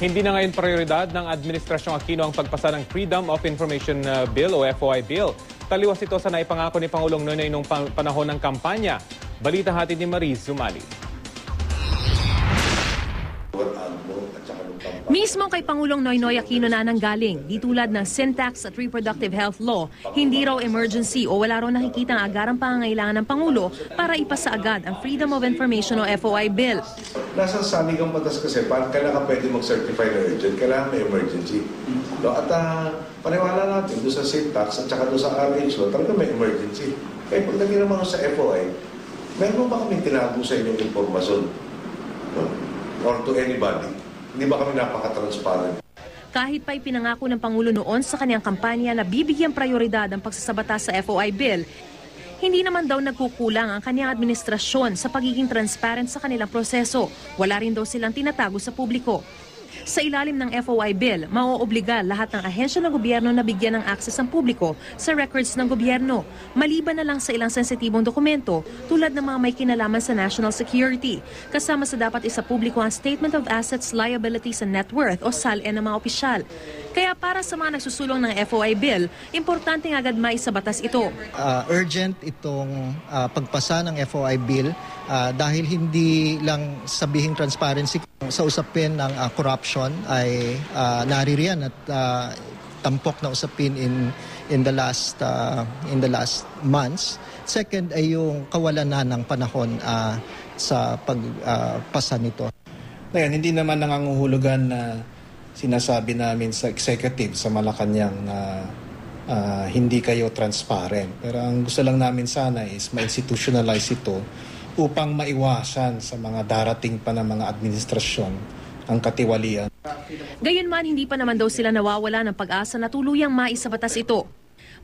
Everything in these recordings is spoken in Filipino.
Hindi na ngayon prioridad ng Administrasyong Aquino ang pagpasa ng Freedom of Information Bill o FOI Bill. Taliwas ito sa naipangako ni Pangulong Noynoy noong panahon ng kampanya. Balita hatid ni Mariz Zumali. Mismo kay Pangulong Noynoy Aquino na nanggaling, di tulad ng Syntax at Reproductive Health Law, hindi raw emergency o wala raw nakikitang agarang pangangailangan ng Pangulo para ipasa agad ang Freedom of Information o FOI Bill. Nasa saligang batas kasi, kailangan pwede mag-certify na urgent, kailangan may emergency. At paniwala natin doon sa Syntax at saka doon sa RH Law, talaga may emergency. Kaya pagdating naman sa FOI, meron ba kami tinago sa inyong informasyon? Or to anybody? Hindi ba kami napaka-transparent? Kahit pa ipinangako ng Pangulo noon sa kanyang kampanya na bibigyan prioridad ang pagsasabata sa FOI Bill, hindi naman daw nagkukulang ang kanyang administrasyon sa pagiging transparent sa kanilang proseso. Wala rin daw silang tinatago sa publiko. Sa ilalim ng FOI Bill, mauobliga lahat ng ahensya ng gobyerno na bigyan ng access ang publiko sa records ng gobyerno, maliban na lang sa ilang sensitibong dokumento tulad ng mga may kinalaman sa national security. Kasama sa dapat isa publiko ang Statement of Assets, Liabilities and Net Worth o SALN ng mga opisyal. Kaya para sa mga nagsusulong ng FOI Bill, importanteng agad maisabatas ito. Urgent itong pagpasa ng FOI Bill dahil hindi lang sabihing transparency sa usapin ng corruption ay naririyan at tampok na usapin in the last months. Second ay yung kawalan na ng panahon sa pagpasa nito. Ngayon, hindi naman nanganguhulugan na sinasabi namin sa executive sa Malacanang na hindi kayo transparent. Pero ang gusto lang namin sana is ma-institutionalize ito upang maiwasan sa mga darating pa ng mga administrasyon ang katiwalian. Gayunman, hindi pa naman daw sila nawawala ng pag-asa na tuluyang maisabatas ito.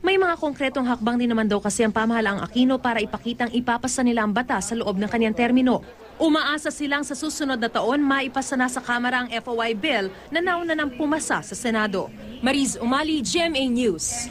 May mga konkretong hakbang din naman daw kasi ang pamahalaang Aquino para ipakitang ipapasa nila ang batas sa loob ng kanyang termino. Umaasa silang sa susunod na taon maipasa na sa Kamara ang FOI Bill na nauna nang pumasa sa Senado. Mariz Umali, GMA News.